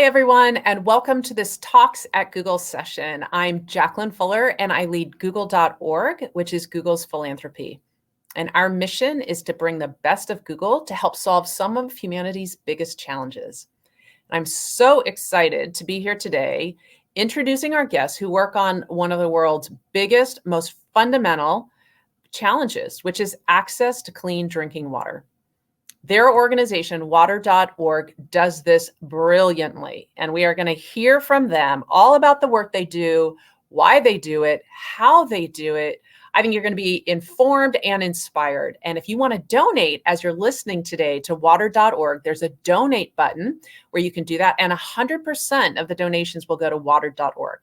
everyone, and welcome to this Talks at Google session. I'm Jacqueline Fuller, and I lead Google.org, which is Google's philanthropy. And our mission is to bring the best of Google to help solve some of humanity's biggest challenges. I'm so excited to be here today, introducing our guests who work on one of the world's biggest, most fundamental challenges, which is access to clean drinking water. Their organization, water.org, does this brilliantly, and we are going to hear from them all about the work they do, why they do it, how they do it. I think you're going to be informed and inspired. And if you want to donate as you're listening today to water.org, there's a donate button where you can do that, and 100% of the donations will go to water.org.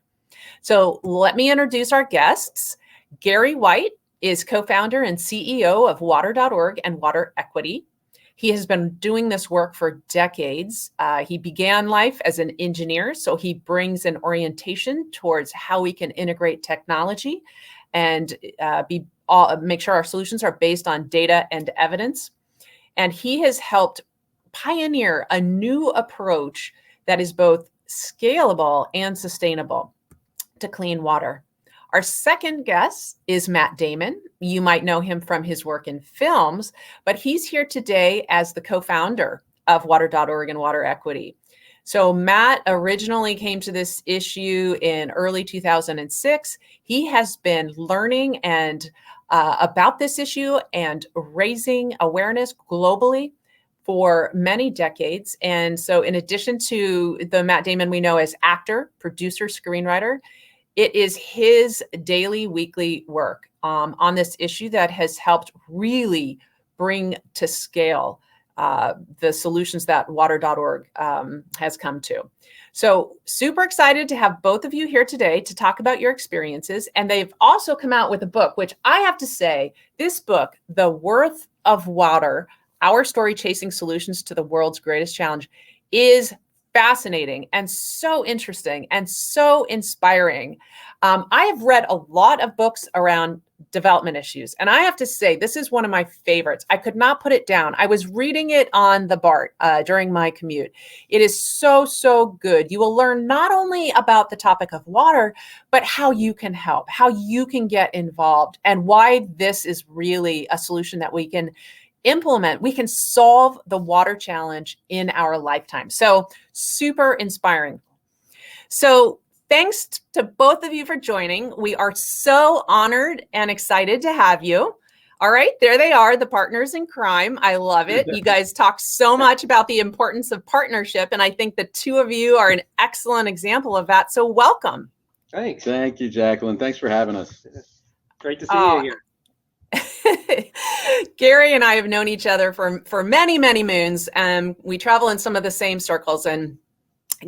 So let me introduce our guests. Gary White is co-founder and CEO of water.org and Water Equity. He has been doing this work for decades. He began life as an engineer, so he brings an orientation towards how we can integrate technology and make sure our solutions are based on data and evidence. And he has helped pioneer a new approach that is both scalable and sustainable to clean water. Our second guest is Matt Damon. You might know him from his work in films, but he's here today as the co-founder of water.org and Water Equity. So Matt originally came to this issue in early 2006. He has been learning about this issue and raising awareness globally for many decades. And so in addition to the Matt Damon we know as actor, producer, screenwriter, it is his daily, weekly work on this issue that has helped really bring to scale the solutions that water.org has come to. So super excited to have both of you here today to talk about your experiences. And they've also come out with a book, which I have to say, this book, The Worth of Water, Our Story Chasing Solutions to the World's Greatest Challenge, is fascinating and so interesting and so inspiring. I have read a lot of books around development issues, and I have to say, this is one of my favorites. I could not put it down. I was reading it on the BART during my commute. It is so, so good. You will learn not only about the topic of water, but how you can help, how you can get involved, and why this is really a solution that we can implement. We can solve the water challenge in our lifetime. So super inspiring. So thanks to both of you for joining. We are so honored and excited to have you. All right, there they are, the partners in crime. I love it. You guys talk so much about the importance of partnership, and I think the two of you are an excellent example of that. So welcome. Thanks. Thank you, Jacqueline. Thanks for having us. Great to see you here. Gary and I have known each other for many, many moons, and we travel in some of the same circles. And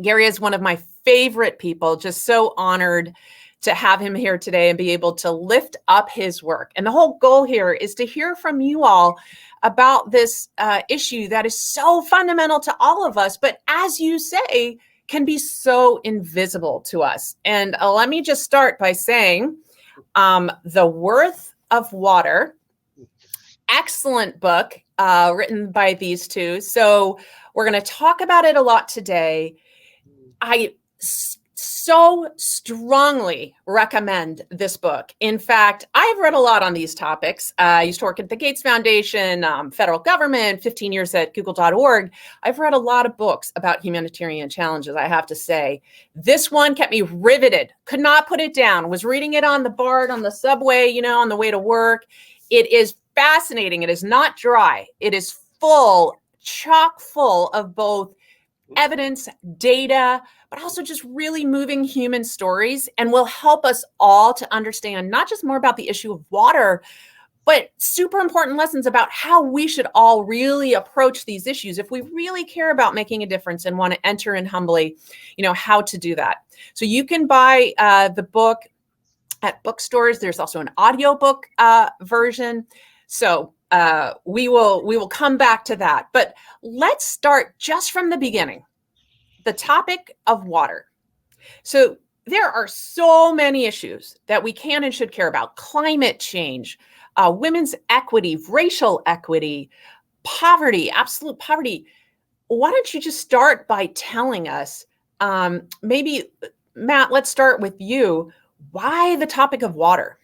Gary is one of my favorite people, just so honored to have him here today and be able to lift up his work. And the whole goal here is to hear from you all about this issue that is so fundamental to all of us, but as you say, can be so invisible to us. And let me just start by saying The Worth of Water, excellent book written by these two. So we're going to talk about it a lot today. I so strongly recommend this book. In fact, I've read a lot on these topics. I used to work at the Gates Foundation, federal government, 15 years at Google.org. I've read a lot of books about humanitarian challenges, I have to say. This one kept me riveted, could not put it down, was reading it on the BART, on the subway, on the way to work. It is fascinating. It is not dry. It is full, chock full of both evidence, data, but also just really moving human stories, and will help us all to understand not just more about the issue of water, but super important lessons about how we should all really approach these issues if we really care about making a difference and want to enter in humbly, how to do that. So you can buy the book at bookstores. There's also an audiobook version. So we will come back to that. But let's start just from the beginning, the topic of water. So there are so many issues that we can and should care about: climate change, women's equity, racial equity, poverty, absolute poverty. Why don't you just start by telling us maybe, Matt, let's start with you. Why the topic of water?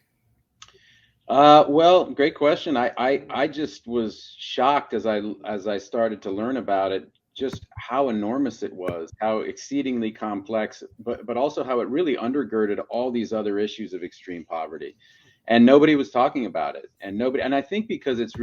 Well, great question. I just was shocked as I started to learn about it, just how enormous it was, how exceedingly complex, but also how it really undergirded all these other issues of extreme poverty. And nobody was talking about it. And I think because it's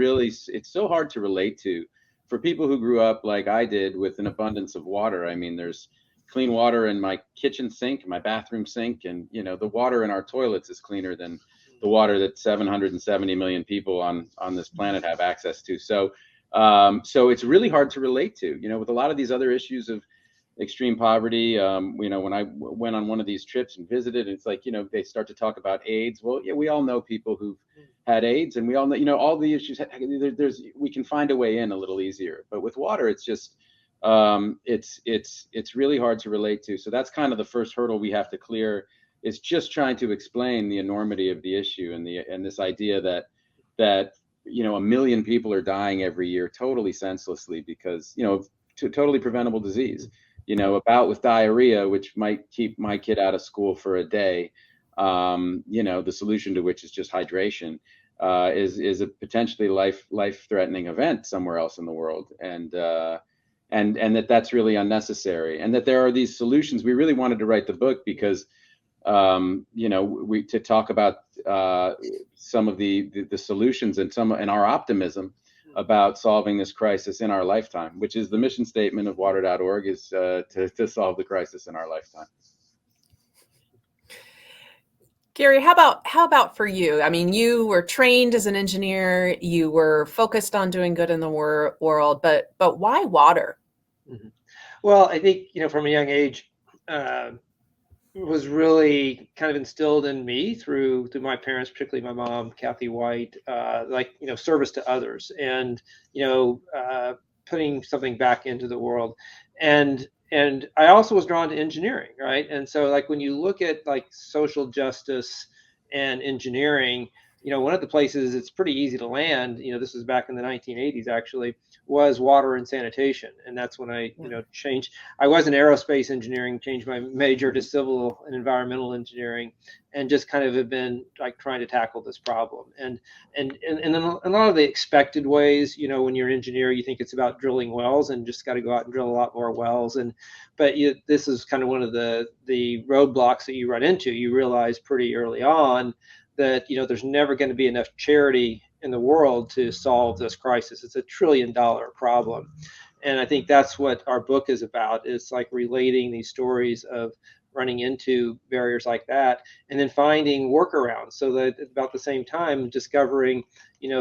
so hard to relate to for people who grew up like I did with an abundance of water. I mean, there's clean water in my kitchen sink, my bathroom sink, and the water in our toilets is cleaner than the water that 770 million people on this planet have access to. So it's really hard to relate to, with a lot of these other issues of extreme poverty. When I went on one of these trips and visited, it's like, they start to talk about AIDS. Well, yeah, we all know people who've had AIDS, and we all know, all the issues. We can find a way in a little easier, but with water, it's just it's really hard to relate to. So that's kind of the first hurdle we have to clear, is just trying to explain the enormity of the issue and this idea that a million people are dying every year totally senselessly because totally preventable disease, about with diarrhea, which might keep my kid out of school for a day. The solution to which is just hydration, is a potentially life-threatening event somewhere else in the world, and that's really unnecessary, and that there are these solutions. We really wanted to write the book because to talk about some of the solutions and our optimism about solving this crisis in our lifetime, which is the mission statement of water.org, is to solve the crisis in our lifetime. Gary, how about for you? I mean, you were trained as an engineer, you were focused on doing good in the world, but why water? Mm-hmm. Well, I think, from a young age, was really kind of instilled in me through my parents, particularly my mom, Kathy White, service to others, and putting something back into the world, and I also was drawn to engineering, right? And so, like, when you look at like social justice and engineering, one of the places it's pretty easy to land, this was back in the 1980s actually, was water and sanitation. And that's when I, changed. I was in aerospace engineering, changed my major to civil and environmental engineering, and just kind of have been like trying to tackle this problem. And in a lot of the expected ways, when you're an engineer, you think it's about drilling wells and just got to go out and drill a lot more wells. But this is kind of one of the roadblocks that you run into. You realize pretty early on that there's never going to be enough charity in the world to solve this crisis. It's $1 trillion problem, and I think that's what our book is about. It's like relating these stories of running into barriers like that, and then finding workarounds. So that at about the same time, discovering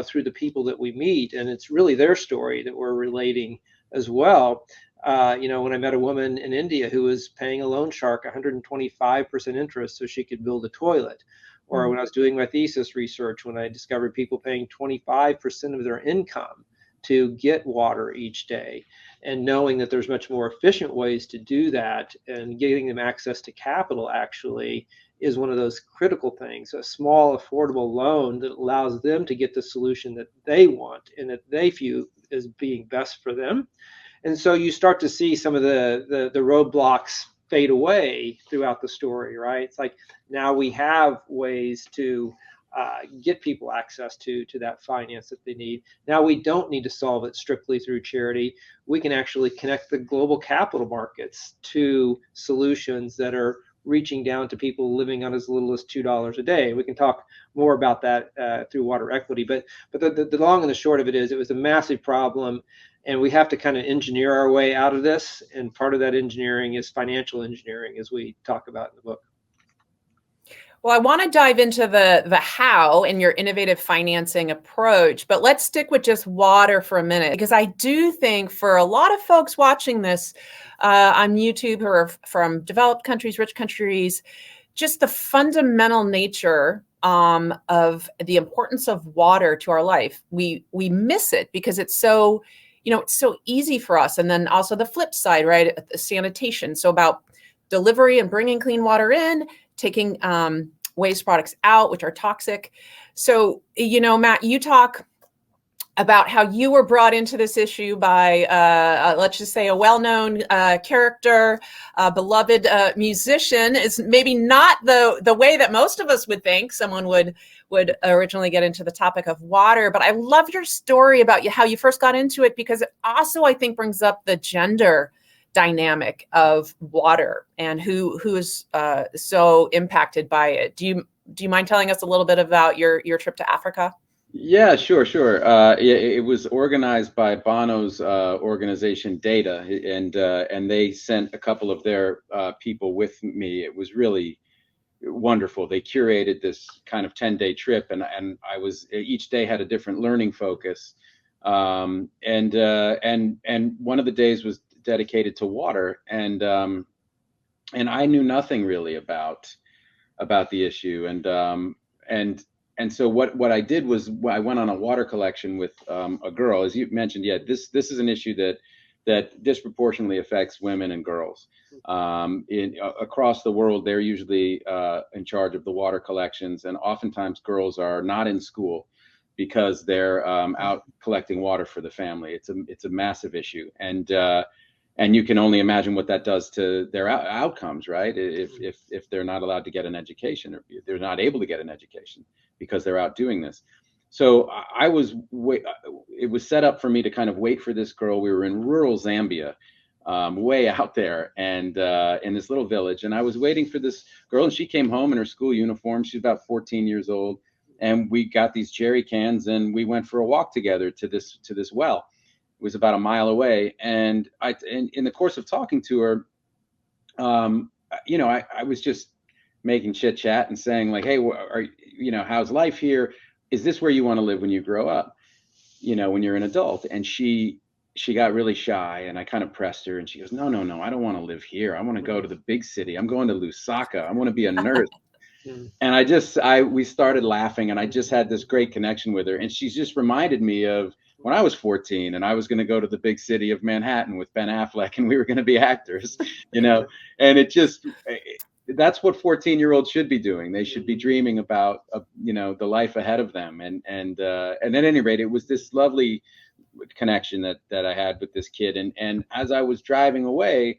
through the people that we meet, and it's really their story that we're relating as well. When I met a woman in India who was paying a loan shark 125% interest so she could build a toilet. Or when I was doing my thesis research, when I discovered people paying 25% of their income to get water each day, and knowing that there's much more efficient ways to do that, and getting them access to capital actually is one of those critical things. A small, affordable loan that allows them to get the solution that they want and that they view as being best for them. And so you start to see some of the roadblocks fade away throughout the story, right? It's like now we have ways to get people access to that finance that they need. Now we don't need to solve it strictly through charity. We can actually connect the global capital markets to solutions that are reaching down to people living on as little as $2 a day. We can talk more about that through water equity, but the long and the short of it is, it was a massive problem. And we have to kind of engineer our way out of this. And part of that engineering is financial engineering, as we talk about in the book. Well, I want to dive into the how and your innovative financing approach, but let's stick with just water for a minute, because I do think for a lot of folks watching this on YouTube who are from developed countries, rich countries, just the fundamental nature of the importance of water to our life. We miss it because it's so it's so easy for us. And then also the flip side, right? Sanitation. So about delivery and bringing clean water in, taking waste products out, which are toxic. So, Matt, you talk about how you were brought into this issue by, let's just say, a well-known character, a beloved musician. Is maybe not the way that most of us would think someone would originally get into the topic of water. But I love your story about how you first got into it, because it also, I think, brings up the gender dynamic of water and who is so impacted by it. Do you mind telling us a little bit about your trip to Africa? Yeah, sure. It was organized by Bono's organization Data, and they sent a couple of their people with me. It was really wonderful. They curated this kind of 10-day trip, and I was, each day had a different learning focus, and one of the days was dedicated to water, and I knew nothing really about the issue, and so what I did was I went on a water collection with a girl, as you mentioned. Yeah, this is an issue that disproportionately affects women and girls. Across the world, they're usually in charge of the water collections, and oftentimes girls are not in school because they're out collecting water for the family. It's a massive issue, and you can only imagine what that does to their outcomes, right? If they're not allowed to get an education, or they're not able to get an education because they're out doing this. So it was set up for me to kind of wait for this girl. We were in rural Zambia, way out there, and in this little village. And I was waiting for this girl, and she came home in her school uniform. She's about 14 years old. And we got these jerry cans, and we went for a walk together to this well. It was about a mile away. And in the course of talking to her, I was just making chit chat and saying, like, hey, how's life here? Is this where you want to live when you grow up? When you're an adult? And she got really shy, and I kind of pressed her, and she goes, no, I don't want to live here. I want to go to the big city. I'm going to Lusaka. I want to be a nurse. And we started laughing, and I just had this great connection with her. And she's just reminded me of when I was 14 and I was going to go to the big city of Manhattan with Ben Affleck, and we were going to be actors, and that's what 14-year-olds should be doing. They should be dreaming about, the life ahead of them. And at any rate, it was this lovely connection that I had with this kid. And as I was driving away,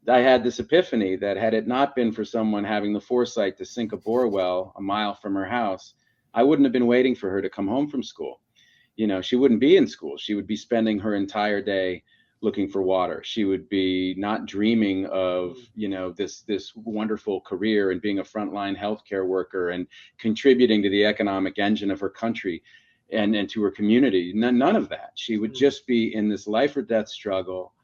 I had this epiphany that had it not been for someone having the foresight to sink a bore well a mile from her house, I wouldn't have been waiting for her to come home from school. She wouldn't be in school. She would be spending her entire day looking for water. She would be not dreaming of, this wonderful career and being a frontline healthcare worker and contributing to the economic engine of her country and to her community. None of that. She would just be in this life or death struggle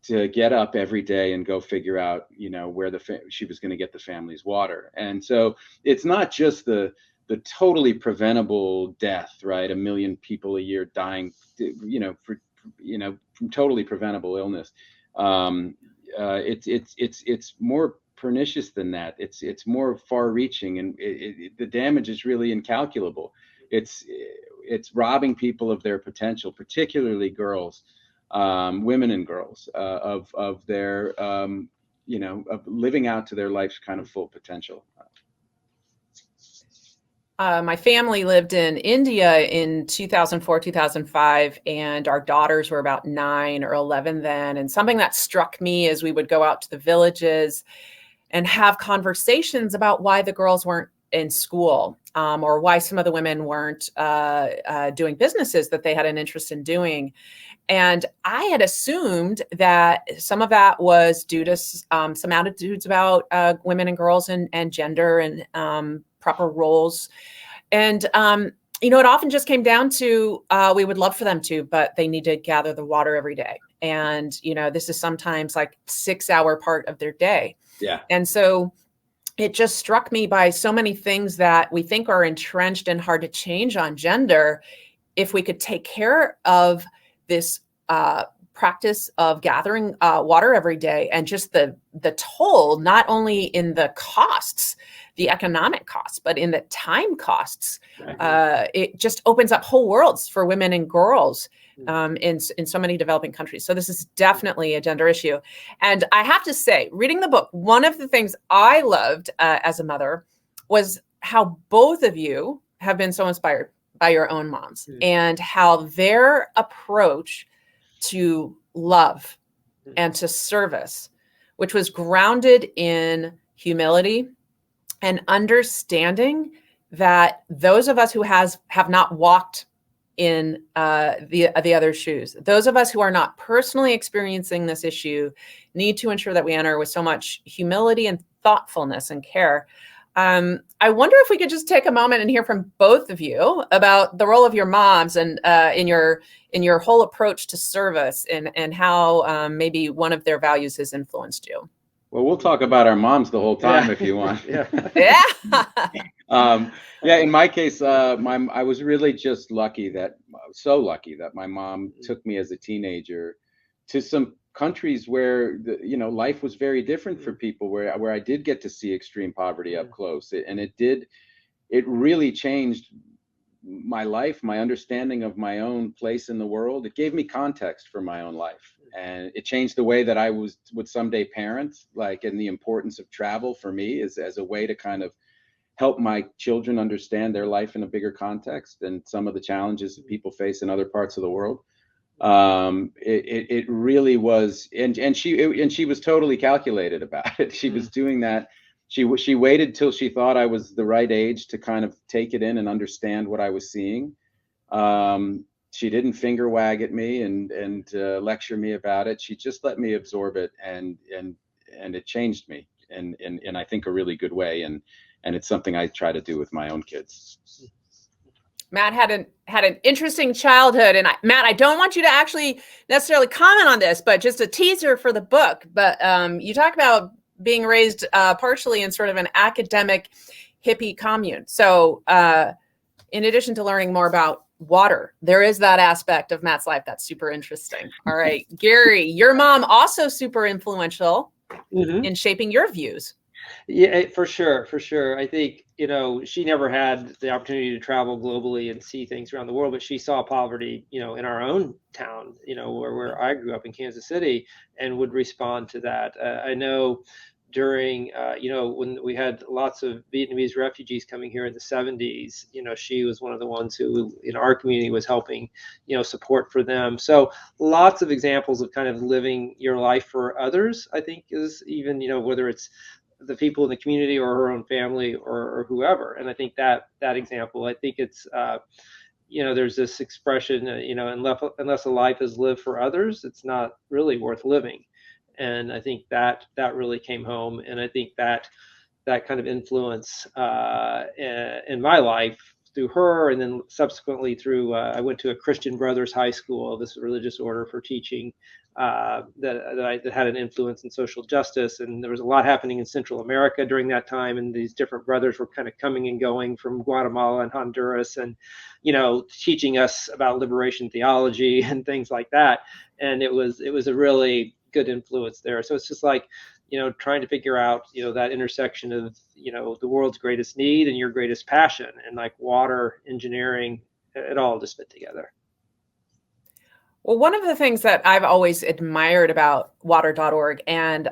to get up every day and go figure out, where she was going to get the family's water. And so it's not just the totally preventable death, right? 1 million people a year dying, from totally preventable illness. It's more pernicious than that. It's more far-reaching, and the damage is really incalculable. It's robbing people of their potential, particularly girls, women and girls, of their of living out to their life's kind of full potential. My family lived in India in 2004, 2005, and our daughters were about 9 or 11 then. And something that struck me as we would go out to the villages and have conversations about why the girls weren't in school, or why some of the women weren't doing businesses that they had an interest in doing. And I had assumed that some of that was due to some attitudes about women and girls and gender and proper roles. And, it often just came down to we would love for them to, but they need to gather the water every day. And, this is sometimes like 6-hour part of their day. Yeah. And so it just struck me by so many things that we think are entrenched and hard to change on gender. If we could take care of this practice of gathering water every day, and just the toll, not only in the costs, the economic costs, but in the time costs, it just opens up whole worlds for women and girls in so many developing countries. So this is definitely a gender issue. And I have to say, reading the book, one of the things I loved as a mother was how both of you have been so inspired by your own moms Mm. and how their approach to love and to service, which was grounded in humility and understanding that those of us who have not walked in the other shoes, those of us who are not personally experiencing this issue, need to ensure that we enter with so much humility and thoughtfulness and care. I wonder if we could just take a moment and hear from both of you about the role of your moms and in your whole approach to service and how maybe one of their values has influenced you. Well, we'll talk about our moms the whole time if you want. Yeah. Yeah. In my case, I was really just so lucky that my mom took me as a teenager to some countries where life was very different for people, where I did get to see extreme poverty up close, it really changed my life, my understanding of my own place in the world. It gave me context for my own life, and it changed the way that I would someday parent, and the importance of travel for me is as a way to kind of help my children understand their life in a bigger context and some of the challenges that people face in other parts of the world. It really was, and she was totally calculated about it. She was doing that. She waited till she thought I was the right age to kind of take it in and understand what I was seeing. She didn't finger wag at me and lecture me about it. She just let me absorb it, and it changed me in I think a really good way. And it's something I try to do with my own kids. Matt had an interesting childhood, and Matt, I don't want you to actually necessarily comment on this, but just a teaser for the book. But you talk about being raised partially in sort of an academic hippie commune. So in addition to learning more about water, there is that aspect of Matt's life that's super interesting. All right, Gary, your mom also super influential in shaping your views. Yeah, for sure. I think, she never had the opportunity to travel globally and see things around the world, but she saw poverty, in our own town, where I grew up in Kansas City, and would respond to that. I know during, when we had lots of Vietnamese refugees coming here in the 70s, she was one of the ones who in our community was helping, support for them. So lots of examples of kind of living your life for others, I think, is even, whether it's the people in the community or her own family or whoever. And I think that example, I think it's, there's this expression, unless a life is lived for others, it's not really worth living. And I think that really came home. And I think that kind of influence in my life through her, and then subsequently through, I went to a Christian Brothers High School, this religious order for teaching, that had an influence in social justice. And there was a lot happening in Central America during that time, and these different brothers were kind of coming and going from Guatemala and Honduras, and teaching us about liberation theology and things like that. And it was a really good influence there. So it's just like, trying to figure out, that intersection of, the world's greatest need and your greatest passion, and like water, engineering, it all just fit together. Well, one of the things that I've always admired about water.org and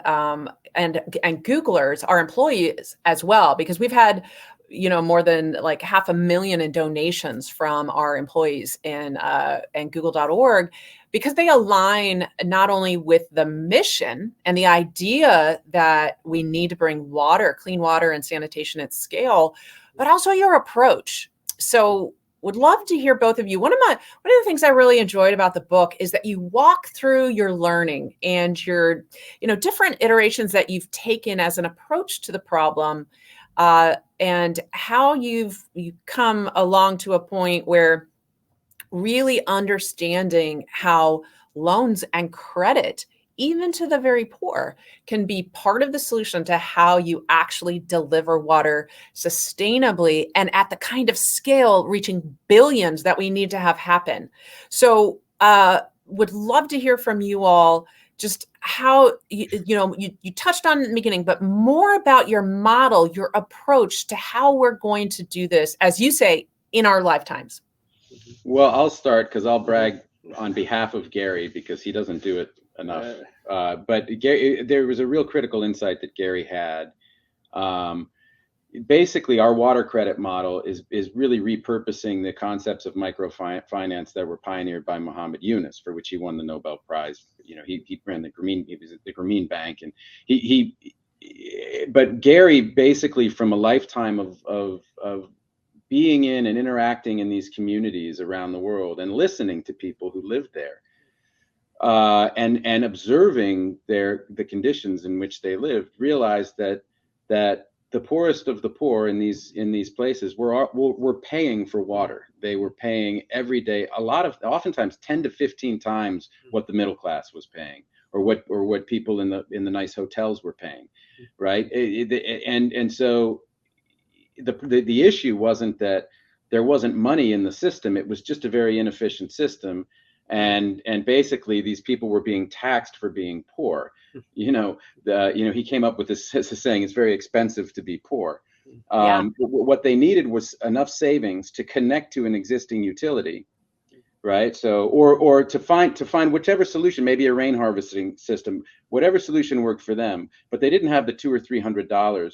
Googlers, our employees as well, because we've had, more than like 500,000 in donations from our employees and Google.org, because they align not only with the mission and the idea that we need to bring water, clean water and sanitation at scale, but also your approach. So would love to hear both of you. One of the things I really enjoyed about the book is that you walk through your learning and your, different iterations that you've taken as an approach to the problem, and how you've come along to a point where really understanding how loans and credit, even to the very poor, can be part of the solution to how you actually deliver water sustainably and at the kind of scale reaching billions that we need to have happen. So would love to hear from you all just how, you touched on it in the beginning, but more about your model, your approach to how we're going to do this, as you say, in our lifetimes. Well, I'll start because I'll brag on behalf of Gary because he doesn't do it enough. But Gary, there was a real critical insight that Gary had. basically our water credit model is really repurposing the concepts of microfinance that were pioneered by Muhammad Yunus, for which he won the Nobel Prize. You know, he ran the Grameen, he was at the Grameen Bank, and but Gary, basically from a lifetime of being in and interacting in these communities around the world and listening to people who lived there, and observing the conditions in which they lived, realized that the poorest of the poor in these places were paying for water. They were paying every day, oftentimes 10 to 15 times what the middle class was paying, or what people in the nice hotels were paying, right? And so the issue wasn't that there wasn't money in the system; it was just a very inefficient system. And basically these people were being taxed for being poor. He came up with this saying, it's very expensive to be poor. What they needed was enough savings to connect to an existing utility, right? So or to find whichever solution, maybe a rain harvesting system, whatever solution worked for them, but they didn't have the $200 or $300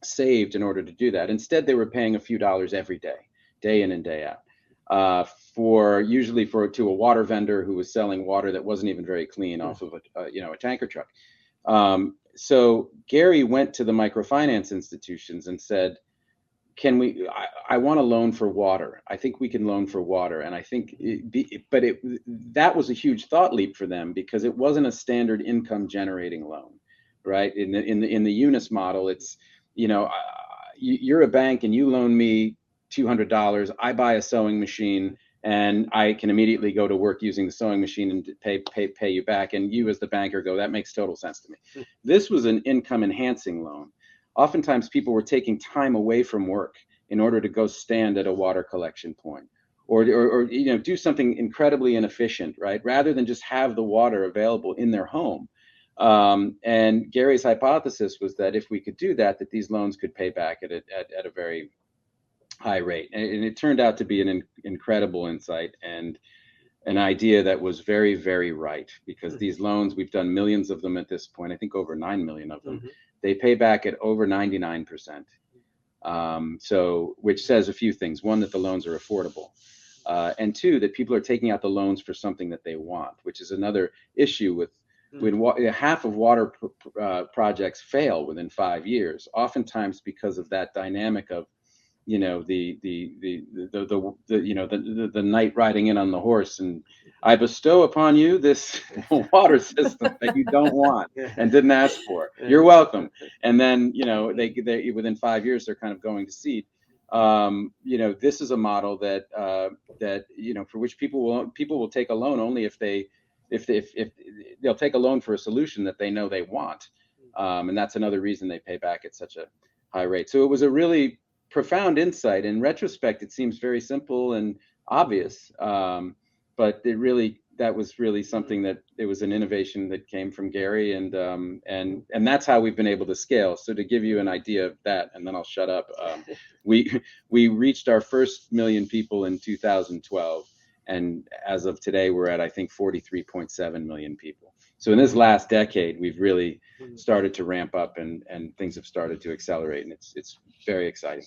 saved in order to do that. Instead, they were paying a few dollars every day in and day out, to a water vendor who was selling water that wasn't even very clean off of a tanker truck. So Gary went to the microfinance institutions and said, I want a loan for water. I think we can loan for water. And I think that was a huge thought leap for them, because it wasn't a standard income generating loan, right? In the Yunus model, it's, you're a bank and you loan me $200, I buy a sewing machine, and I can immediately go to work using the sewing machine and pay you back. And you as the banker go, that makes total sense to me. This was an income enhancing loan. Oftentimes people were taking time away from work in order to go stand at a water collection point, or do something incredibly inefficient, right? Rather than just have the water available in their home. And Gary's hypothesis was that if we could do that, these loans could pay back at a very high rate. And it turned out to be an incredible insight and an idea that was very, very right, because these loans, we've done millions of them at this point, I think over 9 million of them, they pay back at over 99%. So, which says a few things. One, that the loans are affordable. And two, that people are taking out the loans for something that they want, which is another issue when half of water projects fail within 5 years, oftentimes because of that dynamic of, the knight riding in on the horse, and I bestow upon you this water system that you don't want and didn't ask for. You're welcome. And then, they within 5 years, they're kind of going to seed. This is a model that for which people will take a loan only if they'll take a loan for a solution that they know they want. And that's another reason they pay back at such a high rate. So it was a really profound insight. In retrospect, it seems very simple and obvious, but that was really something that it was an innovation that came from Gary, and that's how we've been able to scale. So to give you an idea of that, and then I'll shut up. We reached our first 1 million people in 2012, and as of today, we're at, I think, 43.7 million people. So in this last decade, we've really started to ramp up, and things have started to accelerate, and it's very exciting.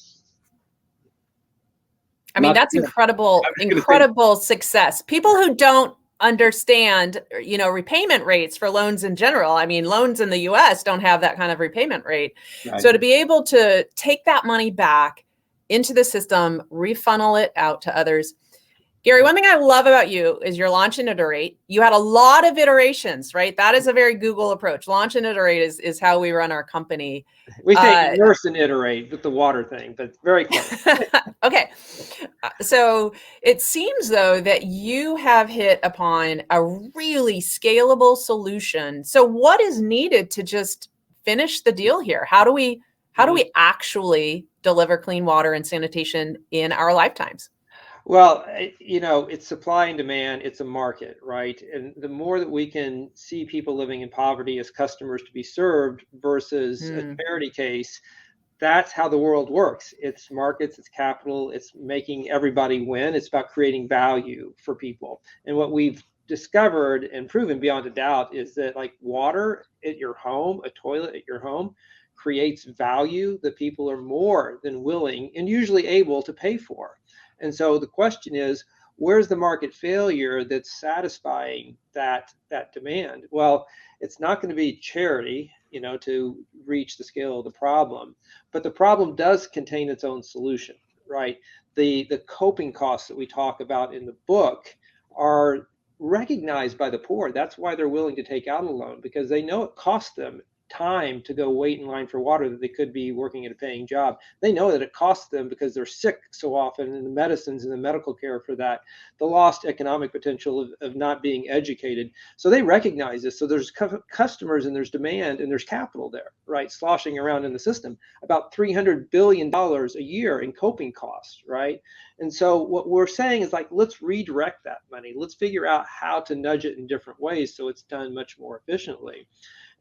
I mean, that's incredible success. People who don't understand, repayment rates for loans in general. I mean, loans in the US don't have that kind of repayment rate. Right. So to be able to take that money back into the system, refunnel it out to others. Gary, one thing I love about you is your launch and iterate. You had a lot of iterations, right? That is a very Google approach. Launch and iterate is how we run our company. We say immerse and iterate with the water thing, but very close. Okay. So it seems, though, that you have hit upon a really scalable solution. So what is needed to just finish the deal here? How do we actually deliver clean water and sanitation in our lifetimes? Well, it's supply and demand. It's a market, right? And the more that we can see people living in poverty as customers to be served versus a charity case, that's how the world works. It's markets, it's capital, it's making everybody win. It's about creating value for people. And what we've discovered and proven beyond a doubt is that, like, water at your home, a toilet at your home, creates value that people are more than willing and usually able to pay for. And so the question is, where's the market failure that's satisfying that demand? Well, it's not going to be charity, to reach the scale of the problem, but the problem does contain its own solution, right? The coping costs that we talk about in the book are recognized by the poor. That's why they're willing to take out a loan, because they know it costs them time to go wait in line for water that they could be working at a paying job. They know that it costs them because they're sick so often, and the medicines and the medical care for that, the lost economic potential of not being educated. So they recognize this. So there's customers and there's demand and there's capital there, right, sloshing around in the system, about $300 billion a year in coping costs, right? And so what we're saying is, like, let's redirect that money. Let's figure out how to nudge it in different ways so it's done much more efficiently.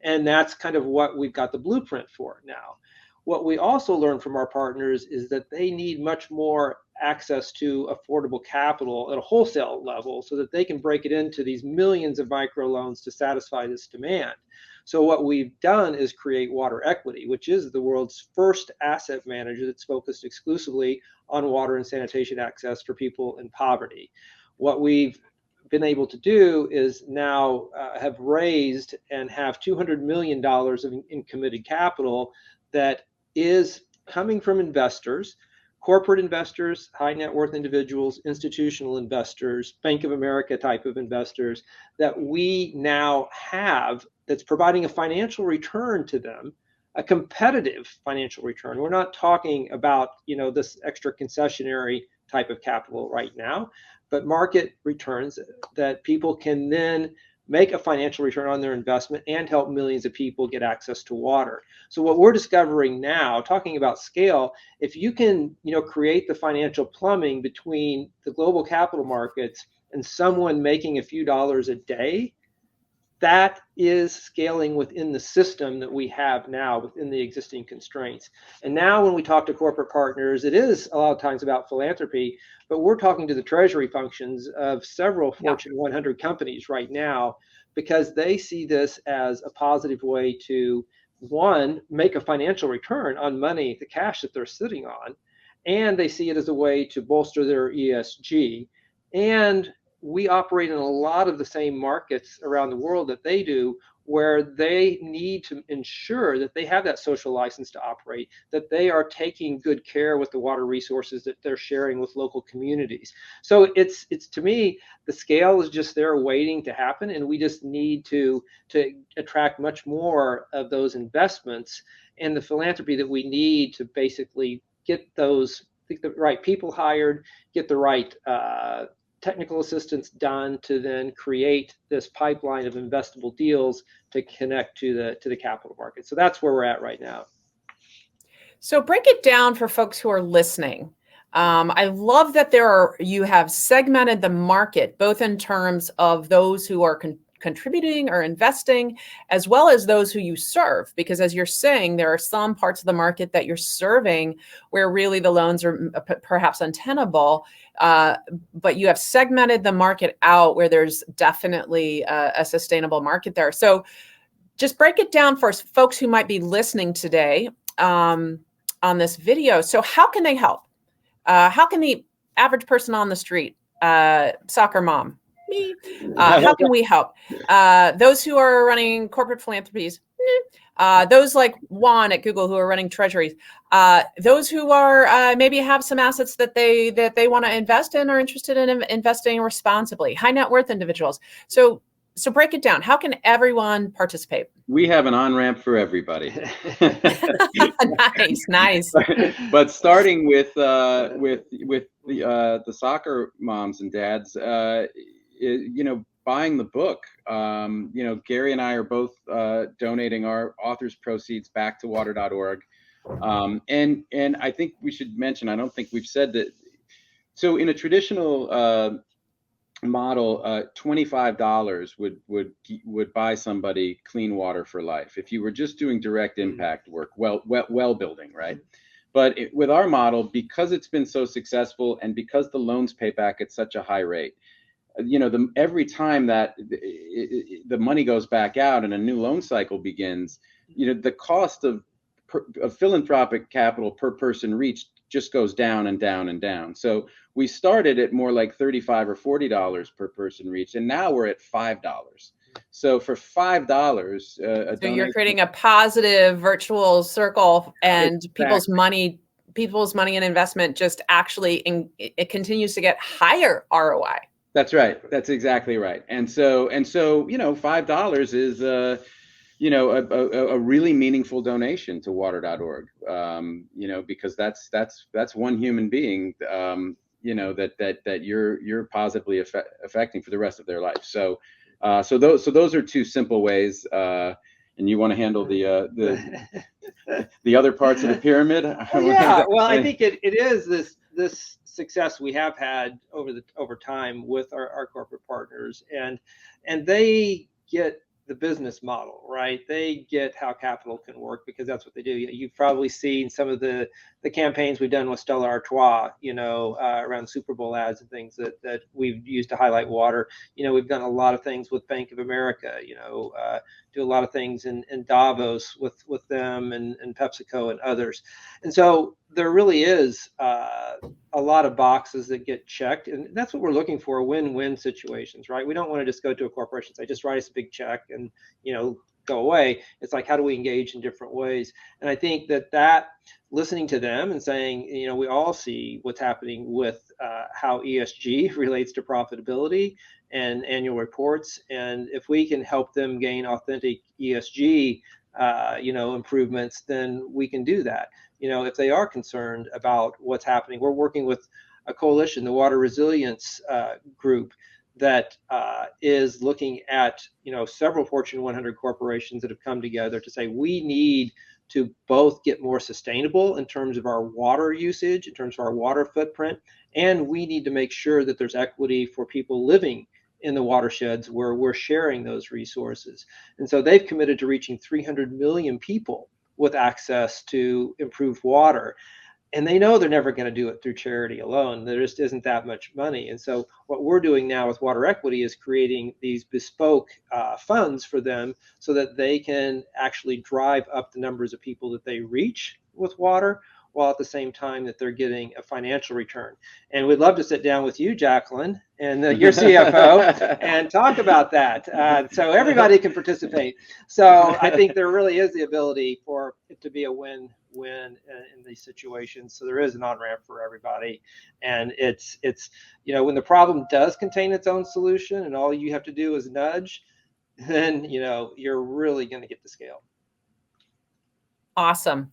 And that's kind of what we've got the blueprint for now. What we also learned from our partners is that they need much more access to affordable capital at a wholesale level so that they can break it into these millions of microloans to satisfy this demand. So what we've done is create Water Equity, which is the world's first asset manager that's focused exclusively on water and sanitation access for people in poverty. What we've been able to do is now have raised and have $200 million in committed capital that is coming from investors, corporate investors, high net worth individuals, institutional investors, Bank of America type of investors, that we now have, that's providing a financial return to them, a competitive financial return. We're not talking about, this extra concessionary type of capital right now, but market returns that people can then make a financial return on their investment and help millions of people get access to water. So what we're discovering now, talking about scale, if you can, create the financial plumbing between the global capital markets and someone making a few dollars a day, that is scaling within the system that we have now within the existing constraints. And now when we talk to corporate partners, it is a lot of times about philanthropy, but we're talking to the treasury functions of several Fortune 100 companies right now, because they see this as a positive way to, one, make a financial return on money, the cash that they're sitting on, and they see it as a way to bolster their ESG. And we operate in a lot of the same markets around the world that they do, where they need to ensure that they have that social license to operate, that they are taking good care with the water resources that they're sharing with local communities. So it's to me, the scale is just there waiting to happen, and we just need to attract much more of those investments and the philanthropy that we need to basically get the right people hired, get the right technical assistance done to then create this pipeline of investable deals to connect to the capital market. So that's where we're at right now. So break it down for folks who are listening. I love that you have segmented the market, both in terms of those who are contributing or investing, as well as those who you serve. Because as you're saying, there are some parts of the market that you're serving where really the loans are perhaps untenable, but you have segmented the market out where there's definitely a sustainable market there. So just break it down for folks who might be listening today on this video. So how can they help? How can the average person on the street, soccer mom, me, how can we help? Those who are running corporate philanthropies, those like Juan at Google who are running treasuries, those who are maybe have some assets that they want to invest in or interested in investing responsibly, high net worth individuals. So break it down. How can everyone participate? We have an on-ramp for everybody. Nice. But starting with the soccer moms and dads, buying the book. Gary and I are both donating our author's proceeds back to water.org. And I think we should mention, I don't think we've said that. So in a traditional model, $25 would buy somebody clean water for life if you were just doing direct impact work, well building, right? But with our model, because it's been so successful and because the loans pay back at such a high rate, every time that the money goes back out and a new loan cycle begins, the cost of philanthropic capital per person reached just goes down and down and down. So we started at more like $35 or $40 per person reached, and now we're at $5. So for $5, so you're creating a positive virtual circle, and exactly. people's money and investment just actually it continues to get higher ROI. That's right. That's exactly right. And so $5 is a really meaningful donation to water.org, because that's one human being, that you're positively affecting for the rest of their life. So those are two simple ways. And you want to handle the other parts of the pyramid? Yeah. Well, I think it is this success we have had over time with our corporate partners, and they get the business model, right? They get how capital can work, because that's what they do. You've probably seen some of the campaigns we've done with Stella Artois, around Super Bowl ads and things that we've used to highlight water. We've done a lot of things with Bank of America, do a lot of things in Davos with them and PepsiCo and others. And so there really is a lot of boxes that get checked, and that's what we're looking for, win-win situations, right? We don't want to just go to a corporation and say, just write us a big check and go away. It's like, how do we engage in different ways? And I think that listening to them and saying, we all see what's happening with how ESG relates to profitability and annual reports, and if we can help them gain authentic ESG improvements, then we can do that. If they are concerned about what's happening, we're working with a coalition, the Water Resilience Group, that is looking at several Fortune 100 corporations that have come together to say we need to both get more sustainable in terms of our water usage, in terms of our water footprint, and we need to make sure that there's equity for people living in the watersheds where we're sharing those resources. And so they've committed to reaching 300 million people with access to improved water. And they know they're never going to do it through charity alone. There just isn't that much money. And so what we're doing now with Water Equity is creating these bespoke funds for them so that they can actually drive up the numbers of people that they reach with water, while at the same time that they're getting a financial return. And we'd love to sit down with you, Jacqueline, and your CFO, and talk about that, so everybody can participate. So I think there really is the ability for it to be a win-win in these situations. So there is an on-ramp for everybody. And it's when the problem does contain its own solution and all you have to do is nudge, then you're really going to get to scale. Awesome.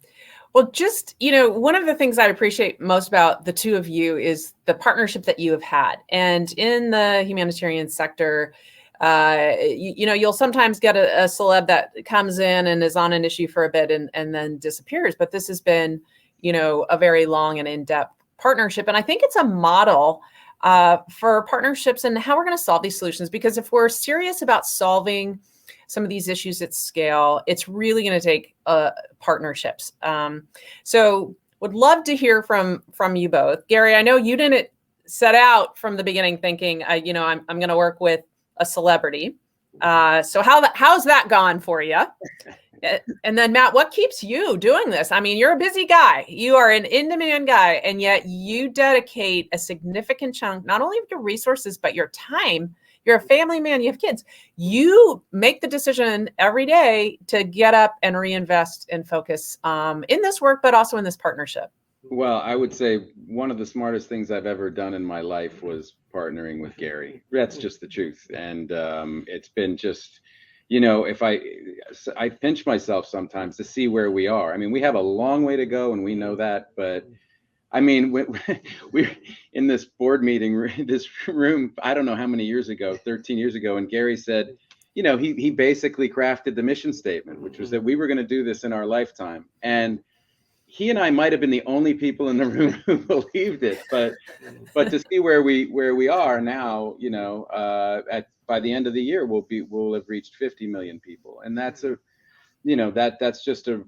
Well, just, one of the things I appreciate most about the two of you is the partnership that you have had. And in the humanitarian sector, you'll sometimes get a celeb that comes in and is on an issue for a bit and then disappears. But this has been, a very long and in-depth partnership. And I think it's a model for partnerships and how we're going to solve these solutions. Because if we're serious about solving some of these issues at scale, it's really going to take partnerships. So would love to hear from you both. Gary, I know you didn't set out from the beginning thinking, I'm going to work with a celebrity. So how's that gone for you? And then Matt, what keeps you doing this? I mean, you're a busy guy. You are an in-demand guy, and yet you dedicate a significant chunk, not only of your resources, but your time. You're a family man, you have kids. You make the decision every day to get up and reinvest and focus in this work, but also in this partnership. Well, I would say one of the smartest things I've ever done in my life was partnering with Gary. That's just the truth. And it's been just, if I pinch myself sometimes to see where we are. I mean, we have a long way to go and we know that, but I mean, we're in this board meeting, this room, I don't know how many years ago, 13 years ago, and Gary said, he basically crafted the mission statement, which was that we were going to do this in our lifetime. And he and I might have been the only people in the room who believed it, but to see where we are now, by the end of the year, we'll have reached 50 million people, and that's that's just a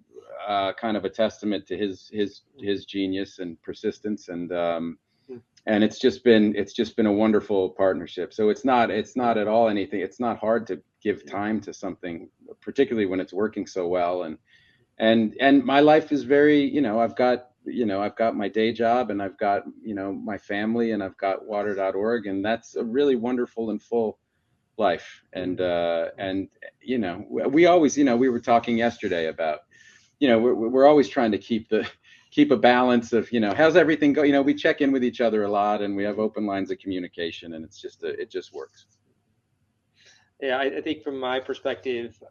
kind of a testament to his genius and persistence, and it's just been a wonderful partnership. So it's not at all anything. It's not hard to give time to something, particularly when it's working so well. and my life is very, I've got my day job, and I've got, my family, and I've got water.org, and that's a really wonderful and full life. And we always, we were talking yesterday about, we're always trying to keep a balance of, how's everything go. We check in with each other a lot, and we have open lines of communication, and it just works. Yeah, I think from my perspective,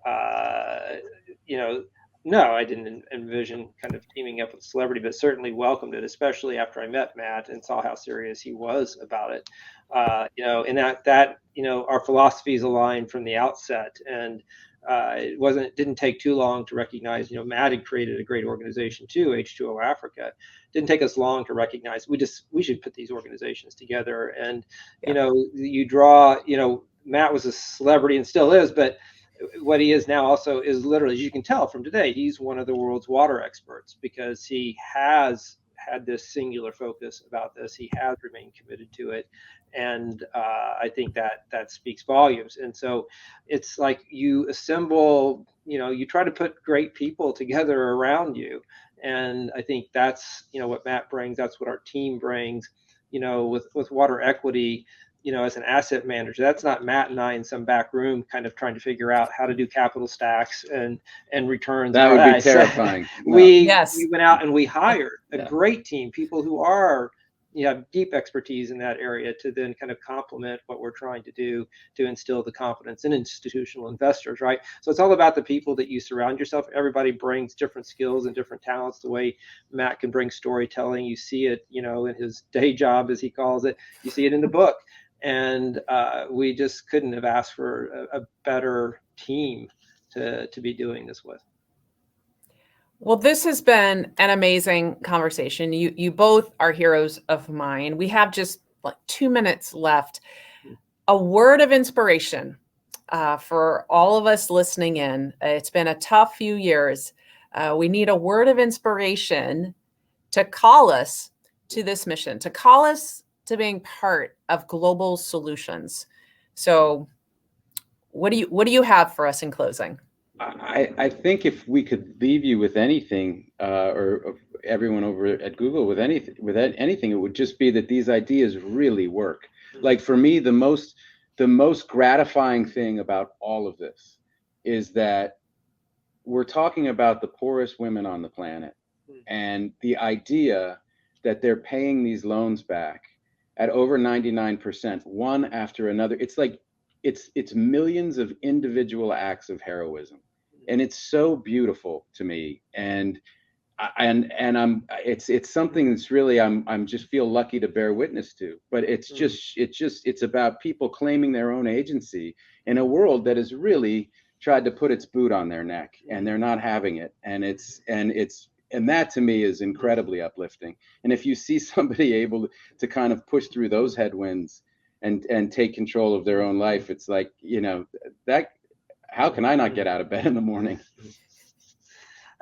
no, I didn't envision kind of teaming up with a celebrity, but certainly welcomed it, especially after I met Matt and saw how serious he was about it. And that our philosophies aligned from the outset, and it didn't take too long to recognize. Matt had created a great organization too, H2O Africa. Didn't take us long to recognize we should put these organizations together, and you draw. Matt was a celebrity and still is, but what he is now also is literally, as you can tell from today, he's one of the world's water experts, because he has had this singular focus about this. He has remained committed to it. And I think that speaks volumes. And so it's like you assemble, you try to put great people together around you. And I think that's, what Matt brings. That's what our team brings, with water equity. As an asset manager, that's not Matt and I in some back room kind of trying to figure out how to do capital stacks and returns. That would be terrifying. We went out and we hired a great team, people who are have deep expertise in that area, to then kind of complement what we're trying to do to instill the confidence in institutional investors, right? So it's all about the people that you surround yourself. Everybody brings different skills and different talents. The way Matt can bring storytelling, you see it, in his day job, as he calls it. You see it in the book. And we just couldn't have asked for a better team to be doing this with. Well, this has been an amazing conversation. You both are heroes of mine. We have just like 2 minutes left. A word of inspiration for all of us listening in. It's been a tough few years. We need a word of inspiration to call us to this mission, to call us to being part of global solutions. So what do you have for us in closing? I think if we could leave you with anything, or everyone over at Google with anything, it would just be that these ideas really work. Like for me, the most gratifying thing about all of this is that we're talking about the poorest women on the planet, and the idea that they're paying these loans back at over 99%, one after another. It's like it's millions of individual acts of heroism, and it's so beautiful to me. And it's something that's really I'm just feel lucky to bear witness to. But it's about people claiming their own agency in a world that has really tried to put its boot on their neck, and they're not having it. And that to me is incredibly uplifting. And if you see somebody able to kind of push through those headwinds and take control of their own life, it's like, that, how can I not get out of bed in the morning?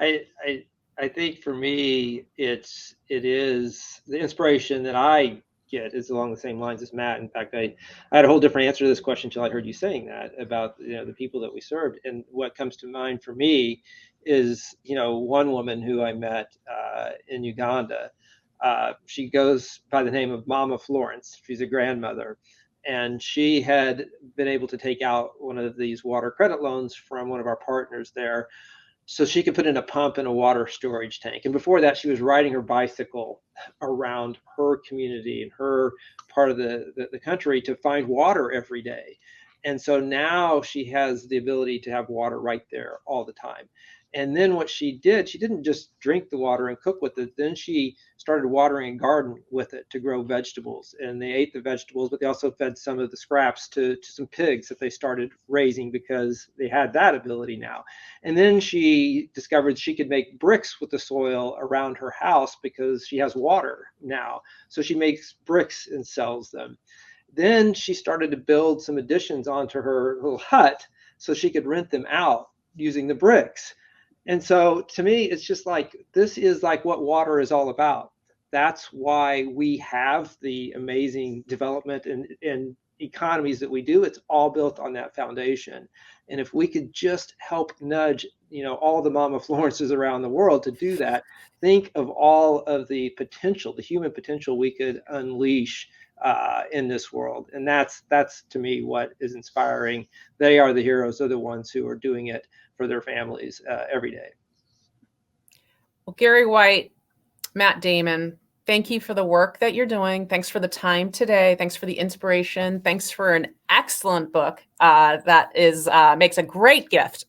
I think for me, it is the inspiration that I get is along the same lines as Matt. In fact, I had a whole different answer to this question until I heard you saying that about the people that we served. And what comes to mind for me is one woman who I met in Uganda. She goes by the name of Mama Florence. She's a grandmother, and she had been able to take out one of these water credit loans from one of our partners there, so she could put in a pump and a water storage tank. And before that, she was riding her bicycle around her community and her part of the country to find water every day. And so now she has the ability to have water right there all the time. And then what she did, she didn't just drink the water and cook with it. Then she started watering a garden with it to grow vegetables. And they ate the vegetables, but they also fed some of the scraps to some pigs that they started raising, because they had that ability now. And then she discovered she could make bricks with the soil around her house because she has water now. So she makes bricks and sells them. Then she started to build some additions onto her little hut so she could rent them out using the bricks. And so to me, it's just like, this is like what water is all about. That's why we have the amazing development and economies that we do, it's all built on that foundation. And if we could just help nudge, all the Mama Florences around the world to do that, think of all of the potential, the human potential we could unleash in this world. And that's to me what is inspiring. They are the heroes. They're the ones who are doing it for their families every day. Well, Gary White, Matt Damon, thank you for the work that you're doing. Thanks for the time today. Thanks for the inspiration. Thanks for an excellent book that is makes a great gift.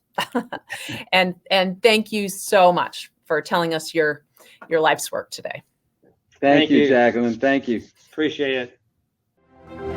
and thank you so much for telling us your life's work today. Thank you, Jacqueline. Thank you. Appreciate it.